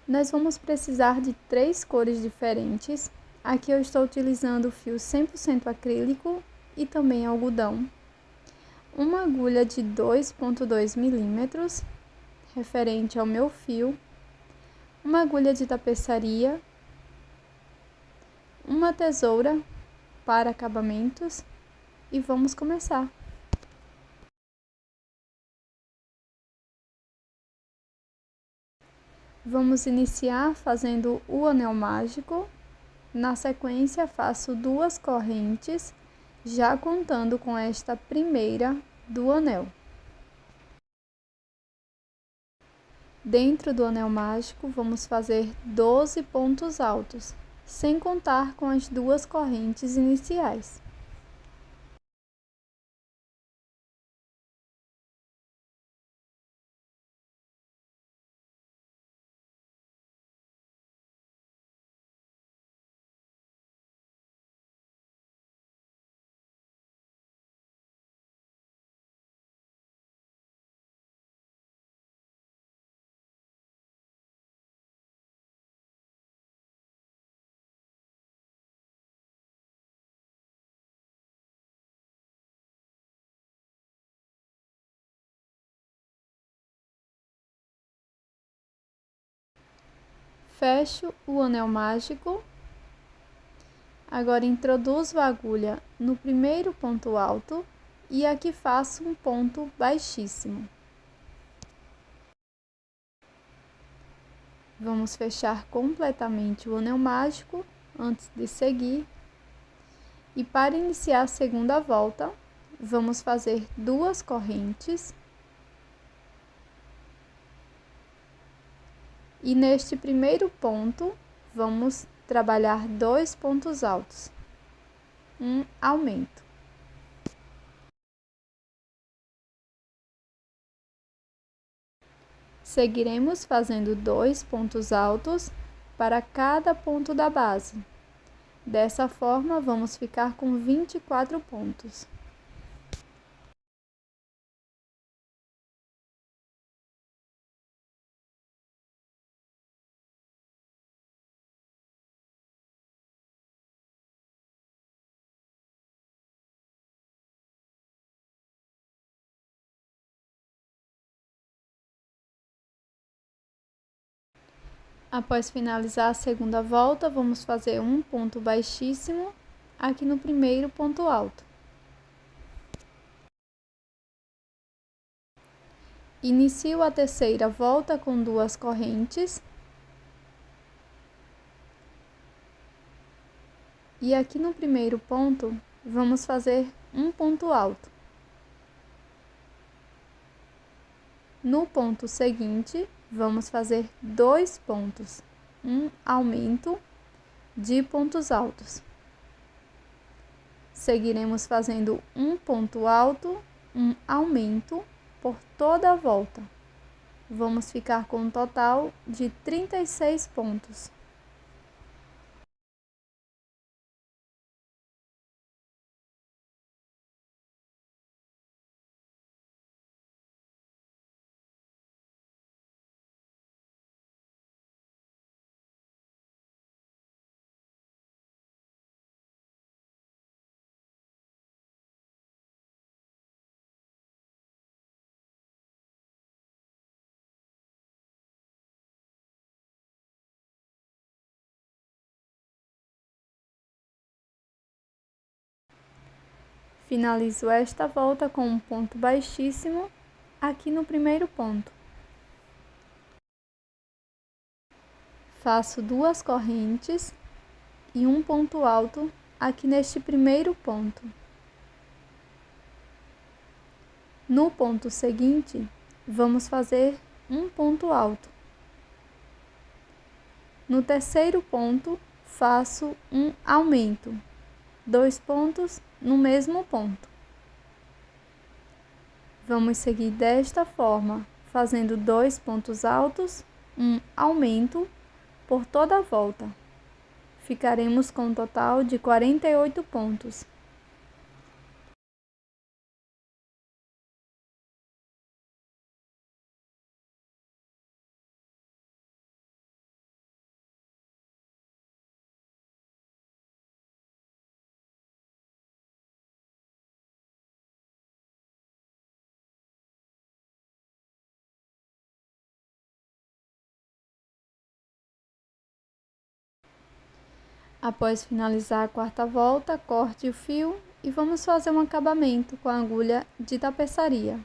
Nós vamos precisar de 3 cores diferentes. Aqui eu estou utilizando fio 100% acrílico e também algodão. Uma agulha de 2,2 milímetros, referente ao meu fio. Uma agulha de tapeçaria. Uma tesoura para acabamentos. E vamos começar. Vamos iniciar fazendo o anel mágico. Na sequência, faço 2 correntes, já contando com esta primeira do anel. Dentro do anel mágico, vamos fazer 12 pontos altos, sem contar com as 2 correntes iniciais. Fecho o anel mágico. Agora introduzo a agulha no primeiro ponto alto e aqui faço um ponto baixíssimo. Vamos fechar completamente o anel mágico antes de seguir. E para iniciar a segunda volta, vamos fazer 2 correntes. E neste primeiro ponto, vamos trabalhar 2 pontos altos, um aumento. Seguiremos fazendo 2 pontos altos para cada ponto da base. Dessa forma, vamos ficar com 24 pontos. Após finalizar a segunda volta, vamos fazer um ponto baixíssimo aqui no primeiro ponto alto. Inicio a terceira volta com 2 correntes. E aqui no primeiro ponto, vamos fazer um ponto alto. No ponto seguinte, vamos fazer 2 pontos, um aumento de pontos altos. Seguiremos fazendo um ponto alto, um aumento por toda a volta. Vamos ficar com um total de 36 pontos. Finalizo esta volta com um ponto baixíssimo aqui no primeiro ponto. Faço 2 correntes e um ponto alto aqui neste primeiro ponto. No ponto seguinte, vamos fazer um ponto alto. No terceiro ponto, faço um aumento, 2 pontos no mesmo ponto. Vamos seguir desta forma, fazendo 2 pontos altos, um aumento por toda a volta. Ficaremos com um total de 48 pontos. Após finalizar a quarta volta, corte o fio e vamos fazer um acabamento com a agulha de tapeçaria.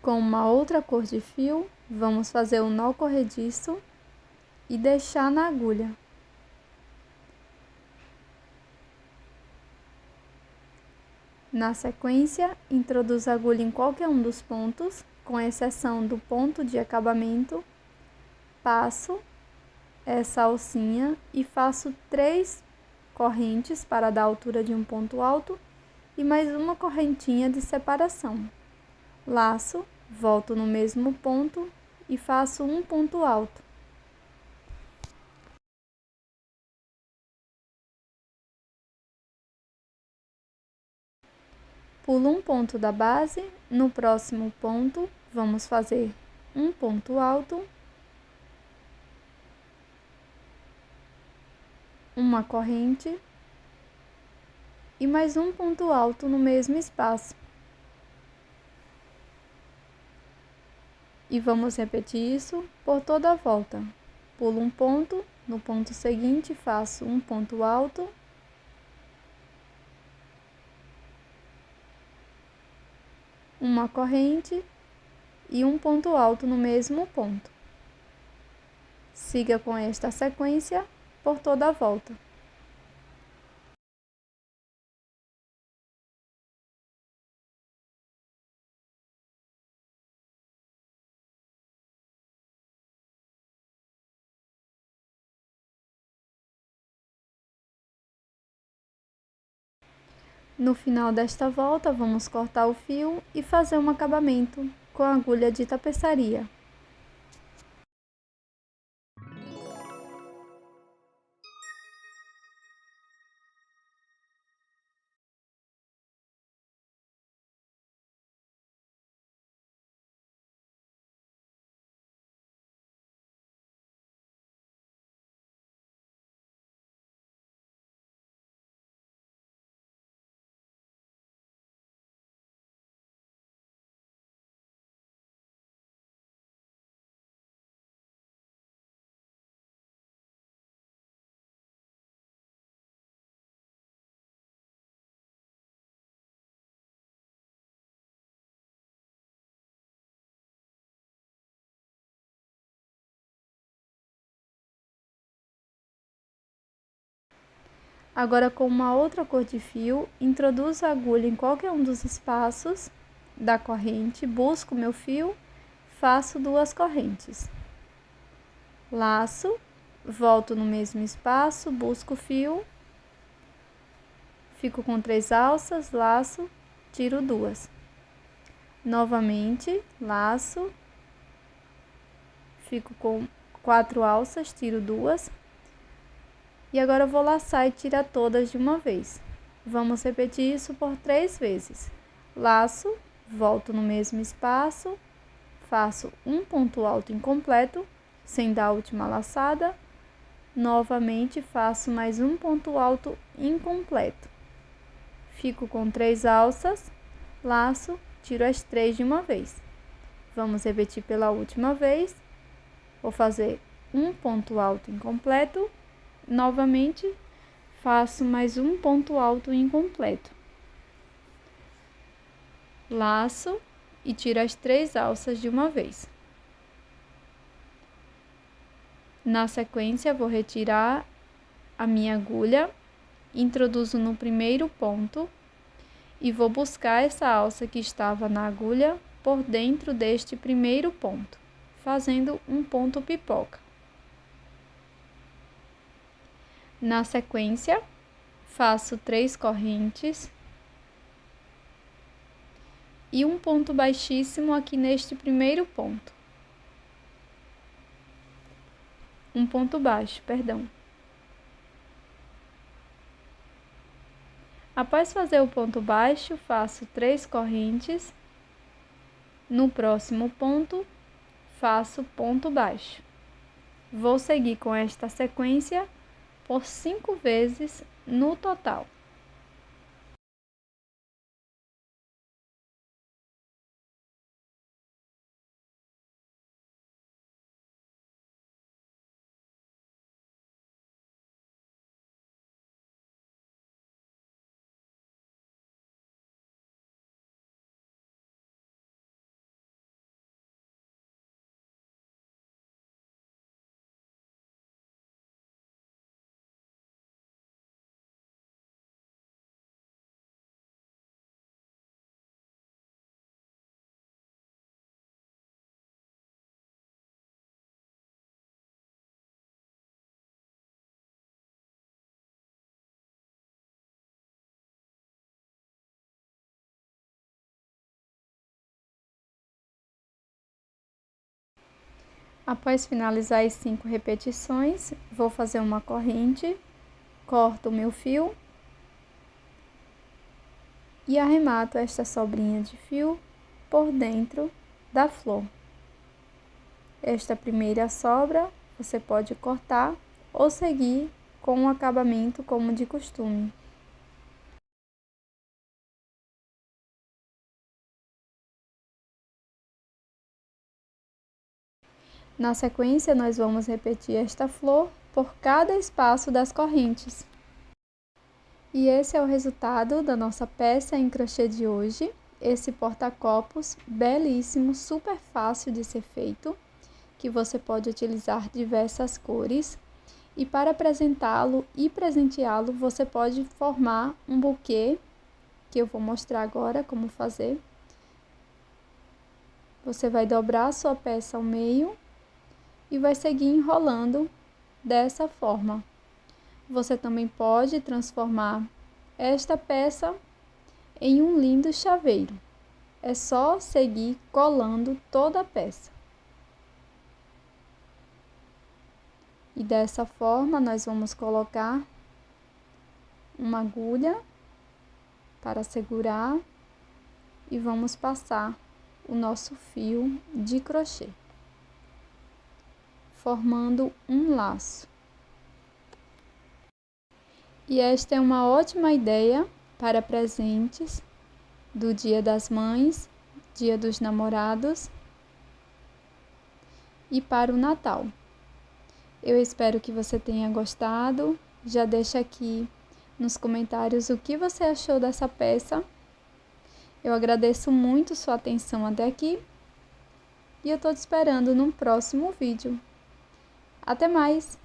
Com uma outra cor de fio, vamos fazer um nó corrediço e deixar na agulha. Na sequência, introduzo a agulha em qualquer um dos pontos, com exceção do ponto de acabamento, passo essa alcinha e faço 3 correntes para dar a altura de um ponto alto e mais uma correntinha de separação. Laço, volto no mesmo ponto e faço um ponto alto. Pulo um ponto da base, no próximo ponto vamos fazer um ponto alto, uma corrente e mais um ponto alto no mesmo espaço. E vamos repetir isso por toda a volta. Pulo um ponto, no ponto seguinte faço um ponto alto, uma corrente e um ponto alto no mesmo ponto. Siga com esta sequência por toda a volta. No final desta volta, vamos cortar o fio e fazer um acabamento com a agulha de tapeçaria. Agora, com uma outra cor de fio, introduzo a agulha em qualquer um dos espaços da corrente, busco meu fio, faço 2 correntes. Laço, volto no mesmo espaço, busco o fio, fico com 3 alças, laço, tiro 2. Novamente, laço, fico com 4 alças, tiro 2. E agora eu vou laçar e tirar todas de uma vez. Vamos repetir isso por 3 vezes. Laço, volto no mesmo espaço, faço um ponto alto incompleto, sem dar a última laçada. Novamente faço mais um ponto alto incompleto. Fico com 3 alças, laço, tiro as 3 de uma vez. Vamos repetir pela última vez. Vou fazer um ponto alto incompleto. Novamente, faço mais um ponto alto incompleto. Laço e tiro as 3 alças de uma vez. Na sequência, vou retirar a minha agulha, introduzo no primeiro ponto e vou buscar essa alça que estava na agulha por dentro deste primeiro ponto, fazendo um ponto pipoca. Na sequência, faço 3 correntes e um ponto baixíssimo aqui neste primeiro ponto. Um ponto baixo, perdão. Após fazer o ponto baixo, faço 3 correntes. No próximo ponto, faço ponto baixo. Vou seguir com esta sequência por 5 vezes no total. Após finalizar as 5 repetições, vou fazer uma corrente, corto o meu fio e arremato esta sobrinha de fio por dentro da flor. Esta primeira sobra você pode cortar ou seguir com o acabamento como de costume. Na sequência, nós vamos repetir esta flor por cada espaço das correntes. E esse é o resultado da nossa peça em crochê de hoje. Esse porta-copos belíssimo, super fácil de ser feito, que você pode utilizar diversas cores. E para apresentá-lo e presenteá-lo, você pode formar um buquê, que eu vou mostrar agora como fazer. Você vai dobrar a sua peça ao meio e vai seguir enrolando dessa forma. Você também pode transformar esta peça em um lindo chaveiro. É só seguir colando toda a peça. E dessa forma, nós vamos colocar uma agulha para segurar e vamos passar o nosso fio de crochê, formando um laço. E esta é uma ótima ideia para presentes do Dia das Mães, Dia dos Namorados e para o Natal. Eu espero que você tenha gostado. Já deixa aqui nos comentários o que você achou dessa peça. Eu agradeço muito sua atenção até aqui e eu estou te esperando no próximo vídeo. Até mais!